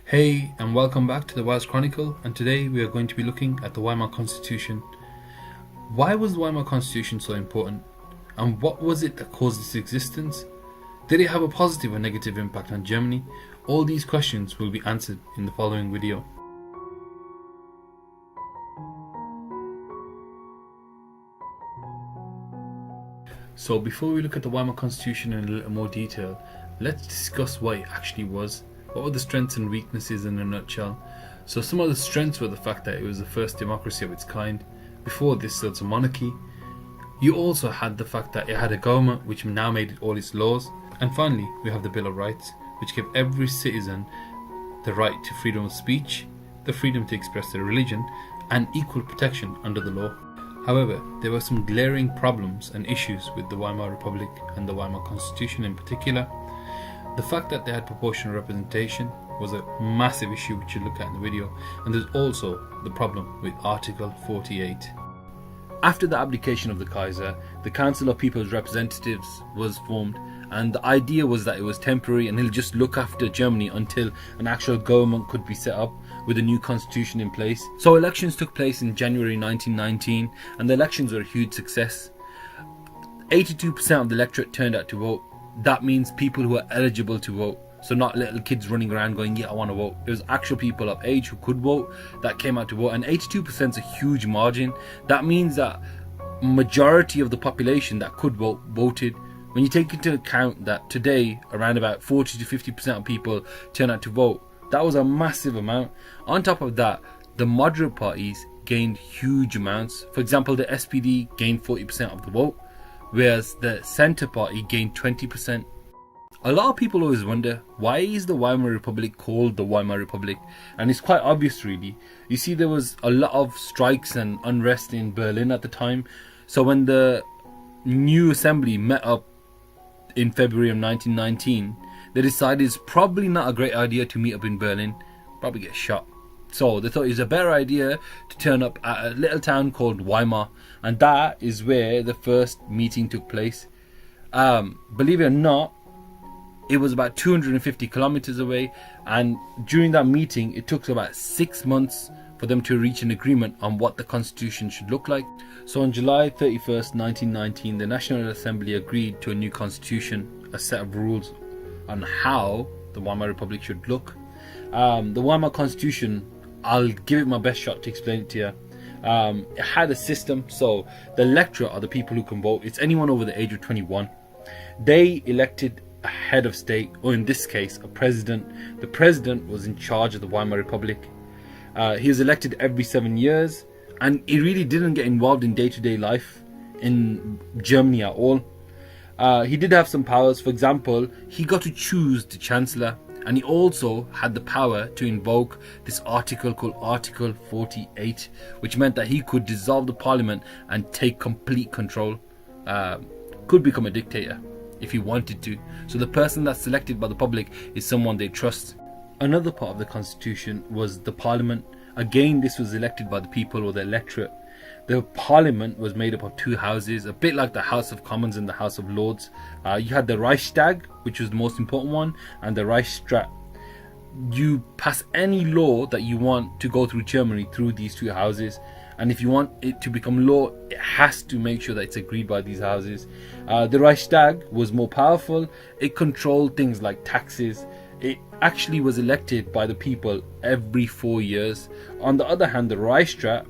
Hey, and welcome back to the Weimar Chronicle, and today we are going to be looking at the Weimar Constitution. Why was the Weimar Constitution so important? And what was it that caused its existence? Did it have a positive or negative impact on Germany? All these questions will be answered in the following video. So before we look at the Weimar Constitution in a little more detail, let's discuss what it actually was. What were the strengths and weaknesses in a nutshell? So some of the strengths were the fact that it was the first democracy of its kind. Before this, there was a monarchy. You also had the fact that it had a government which now made it all its laws. And finally, we have the Bill of Rights, which gave every citizen the right to freedom of speech, the freedom to express their religion, and equal protection under the law. However, there were some glaring problems and issues with the Weimar Republic and the Weimar Constitution in particular. The fact that they had proportional representation was a massive issue which you'll look at in the video, and there's also the problem with Article 48. After the abdication of the Kaiser, the Council of People's Representatives was formed, and the idea was that it was temporary and he'll just look after Germany until an actual government could be set up with a new constitution in place. So elections took place in January 1919, and the elections were a huge success. 82% of the electorate turned out to vote. That means people who are eligible to vote. So not little kids running around going, yeah, I want to vote. It was actual people of age who could vote that came out to vote. And 82% is a huge margin. That means that majority of the population that could vote, voted. When you take into account that today, around about 40 to 50% of people turn out to vote, that was a massive amount. On top of that, the moderate parties gained huge amounts. For example, the SPD gained 40% of the vote, whereas the Centre Party gained 20%. A lot of people always wonder, why is the Weimar Republic called the Weimar Republic? And it's quite obvious really. You see, there was a lot of strikes and unrest in Berlin at the time. So when the new assembly met up in February of 1919, they decided it's probably not a great idea to meet up in Berlin, probably get shot. So they thought it was a better idea to turn up at a little town called Weimar, and that is where the first meeting took place. Believe it or not, it was about 250 kilometers away, and during that meeting it took about 6 months for them to reach an agreement on what the constitution should look like. So on July 31st, 1919, the National Assembly agreed to a new constitution, a set of rules on how the Weimar Republic should look. The Weimar Constitution, I'll give it my best shot to explain it to you. It had a system, so the electorate are the people who can vote. It's anyone over the age of 21. They elected a head of state, or in this case, a president. The president was in charge of the Weimar Republic. He was elected every 7 years, and he really didn't get involved in day-to-day life in Germany at all. He did have some powers. For example, he got to choose the Chancellor, and he also had the power to invoke this article called Article 48, which meant that he could dissolve the parliament and take complete control. Could become a dictator if he wanted to. So the person that's selected by the public is someone they trust. Another part of the constitution was the parliament. Again, this was elected by the people or the electorate. The parliament was made up of two houses, a bit like the House of Commons and the House of Lords. You had the Reichstag, which was the most important one, and the Reichsrat. You pass any law that you want to go through Germany through these two houses, and if you want it to become law, it has to make sure that it's agreed by these houses. The Reichstag was more powerful. It controlled things like taxes. It actually was elected by the people every 4 years. On the other hand, the Reichsrat,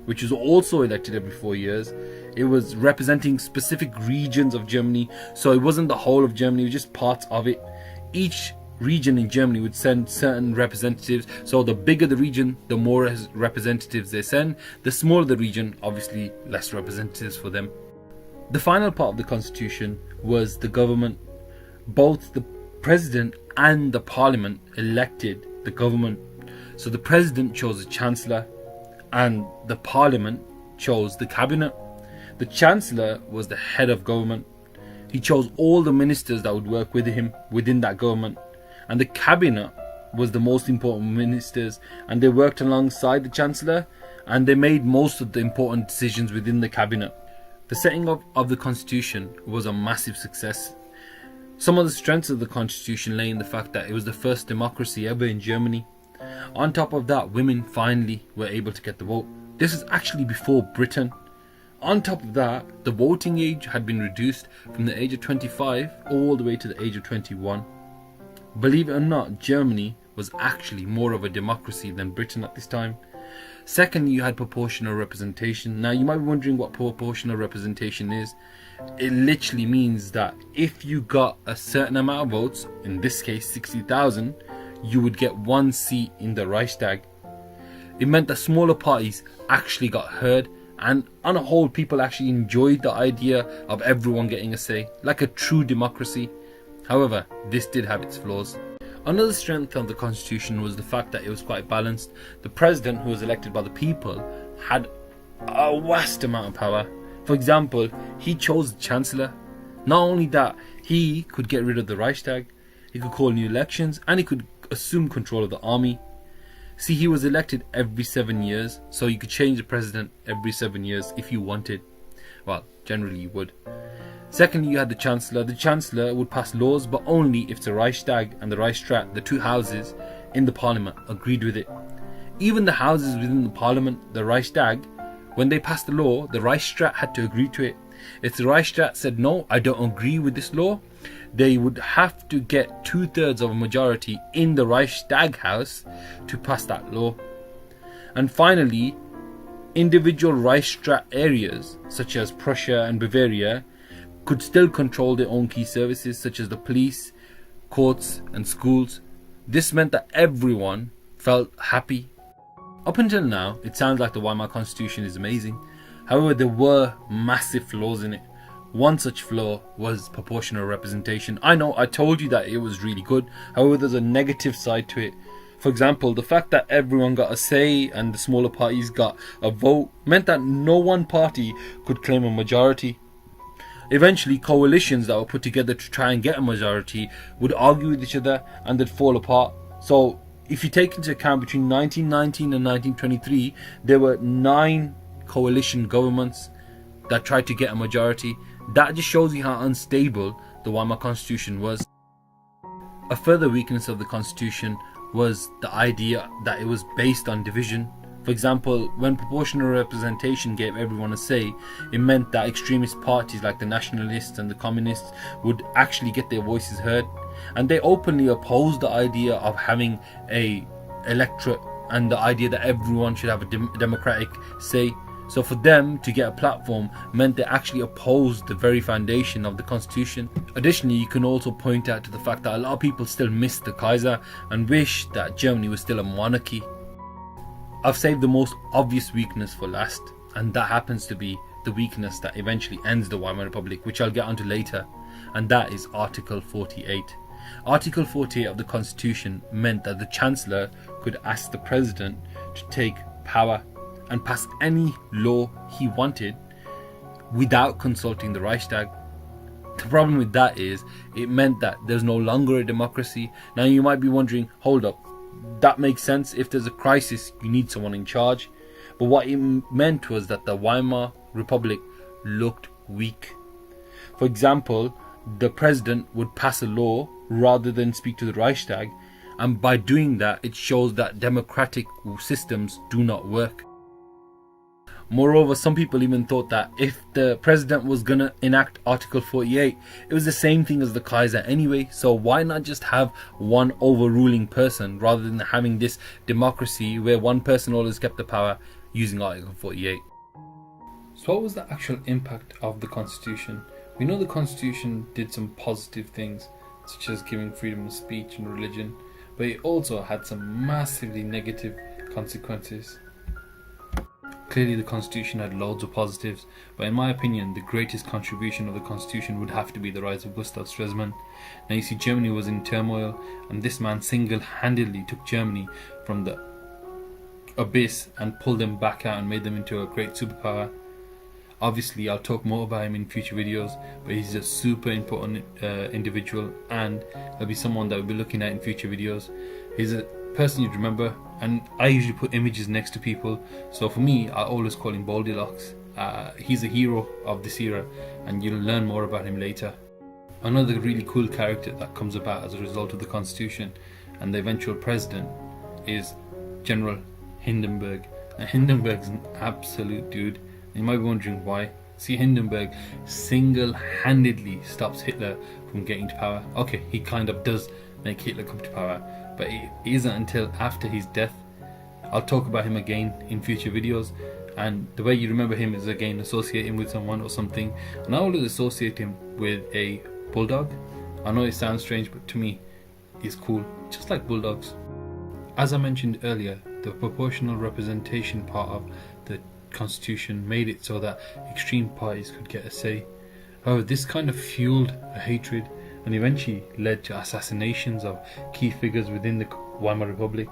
which was also elected every 4 years, it was representing specific regions of Germany. So it wasn't the whole of Germany, it was just parts of it. Each region in Germany would send certain representatives. So the bigger the region, the more representatives they send. The smaller the region, obviously less representatives for them. The final part of the constitution was the government. Both the president and the parliament elected the government. So the president chose the chancellor, and the parliament chose the cabinet. The chancellor was the head of government. He chose all the ministers that would work with him within that government, and the cabinet was the most important ministers, and they worked alongside the chancellor, and they made most of the important decisions within the cabinet. The setting up of the constitution was a massive success. Some of the strengths of the constitution lay in the fact that it was the first democracy ever in Germany. On top of that, women finally were able to get the vote. This is actually before Britain. On top of that, the voting age had been reduced from the age of 25 all the way to the age of 21. Believe it or not, Germany was actually more of a democracy than Britain at this time. Secondly, you had proportional representation. Now you might be wondering what proportional representation is. It literally means that if you got a certain amount of votes, in this case 60,000, you would get one seat in the Reichstag. It meant that smaller parties actually got heard, and on a whole people actually enjoyed the idea of everyone getting a say, like a true democracy. However, this did have its flaws. Another strength of the constitution was the fact that it was quite balanced. The president, who was elected by the people, had a vast amount of power. For example, he chose the Chancellor. Not only that, he could get rid of the Reichstag, he could call new elections, and he could assume control of the army. See, he was elected every 7 years, so you could change the president every 7 years if you wanted. Well, generally you would. Secondly, you had the Chancellor. The Chancellor would pass laws, but only if the Reichstag and the Reichsrat, the two houses in the parliament, agreed with it. Even the houses within the parliament, the Reichstag, when they passed the law, the Reichsrat had to agree to it. If the Reichsrat said, no, I don't agree with this law, they would have to get 2/3 of a majority in the Reichstag house to pass that law. And finally, individual Reichsrat areas, such as Prussia and Bavaria, could still control their own key services, such as the police, courts and schools. This meant that everyone felt happy. Up until now, it sounds like the Weimar Constitution is amazing. However, there were massive flaws in it. One such flaw was proportional representation. I know I told you that it was really good. However, there's a negative side to it. For example, the fact that everyone got a say and the smaller parties got a vote meant that no one party could claim a majority. Eventually, coalitions that were put together to try and get a majority would argue with each other and they'd fall apart. So if you take into account between 1919 and 1923, there were 9 coalition governments that tried to get a majority. That just shows you how unstable the Weimar Constitution was. A further weakness of the Constitution was the idea that it was based on division. For example, when proportional representation gave everyone a say, it meant that extremist parties like the nationalists and the communists would actually get their voices heard. And they openly opposed the idea of having a electorate and the idea that everyone should have a democratic say. So for them to get a platform meant they actually opposed the very foundation of the constitution. Additionally, you can also point out to the fact that a lot of people still miss the Kaiser and wish that Germany was still a monarchy. I've saved the most obvious weakness for last, and that happens to be the weakness that eventually ends the Weimar Republic, which I'll get onto later, and that is Article 48. Article 48 of the Constitution meant that the Chancellor could ask the President to take power and pass any law he wanted without consulting the Reichstag. The problem with that is it meant that there's no longer a democracy. Now you might be wondering, hold up, that makes sense. If there's a crisis, you need someone in charge. But what it meant was that the Weimar Republic looked weak. For example, the president would pass a law rather than speak to the Reichstag, and by doing that, it shows that democratic systems do not work. Moreover, some people even thought that if the president was going to enact Article 48, it was the same thing as the Kaiser anyway, so why not just have one overruling person rather than having this democracy where one person always kept the power using Article 48. So what was the actual impact of the Constitution? We know the Constitution did some positive things, such as giving freedom of speech and religion, but it also had some massively negative consequences. Clearly the Constitution had loads of positives, but in my opinion the greatest contribution of the Constitution would have to be the rise of Gustav Stresemann. Now you see, Germany was in turmoil, and this man single-handedly took Germany from the abyss and pulled them back out and made them into a great superpower. Obviously I'll talk more about him in future videos, but he's a super important individual, and he'll be someone that we'll be looking at in future videos. He's a person you'd remember, and I usually put images next to people, so for me I always call him Bulldog. He's a hero of this era, and you'll learn more about him later. Another really cool character that comes about as a result of the Constitution and the eventual president is General Hindenburg. Now, Hindenburg's an absolute dude. You might be wondering why. See, Hindenburg single-handedly stops Hitler from getting to power. Okay, he kind of does make Hitler come to power, but it isn't until after his death. I'll talk about him again in future videos, and the way you remember him is again associate him with someone or something, and I will associate him with a bulldog. I know it sounds strange, but to me it's cool, just like bulldogs. As I mentioned earlier, the proportional representation part of the Constitution made it so that extreme parties could get a say. However, this kind of fueled a hatred and eventually led to assassinations of key figures within the Weimar Republic,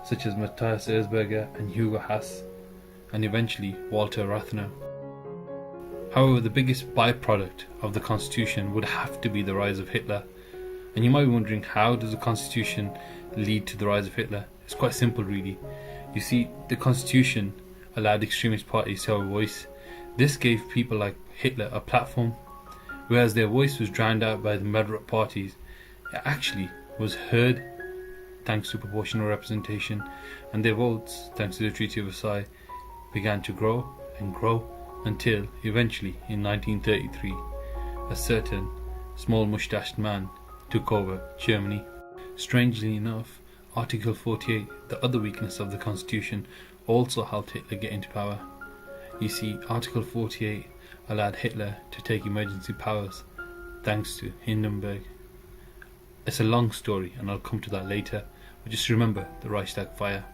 such as Matthias Erzberger and Hugo Hass, and eventually Walter Rathenau. However, the biggest byproduct of the Constitution would have to be the rise of Hitler. And you might be wondering, how does the Constitution lead to the rise of Hitler? It's quite simple, really. You see, the Constitution allowed extremist parties to have a voice. This gave people like Hitler a platform. Whereas their voice was drowned out by the moderate parties, it actually was heard thanks to proportional representation, and their votes, thanks to the Treaty of Versailles, began to grow and grow until eventually in 1933 a certain small mustached man took over Germany. Strangely enough, Article 48, the other weakness of the Constitution, also helped Hitler get into power. You see, Article 48 allowed Hitler to take emergency powers thanks to Hindenburg. It's a long story and I'll come to that later, but just remember the Reichstag fire.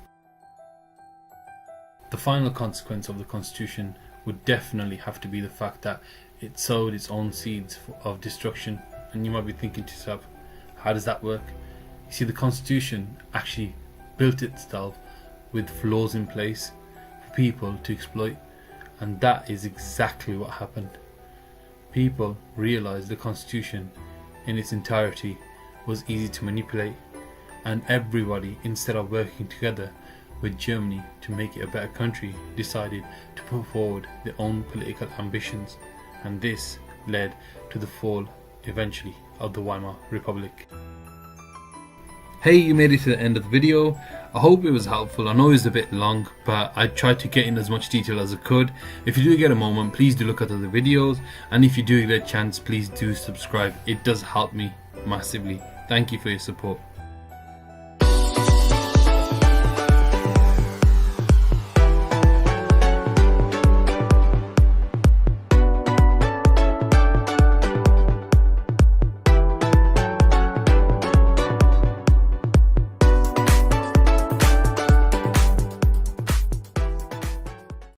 The final consequence of the Constitution would definitely have to be the fact that it sowed its own seeds of destruction. And you might be thinking to yourself, how does that work? You see, the Constitution actually built itself with flaws in place for people to exploit, and that is exactly what happened. People realized the Constitution in its entirety was easy to manipulate, and everybody, instead of working together with Germany to make it a better country, decided to put forward their own political ambitions, and this led to the fall eventually of the Weimar Republic. Hey, you made it to the end of the video. I hope it was helpful. I know it was a bit long, but I tried to get in as much detail as I could. If you do get a moment, please do look at other videos, and if you do get a chance, please do subscribe. It does help me massively. Thank you for your support.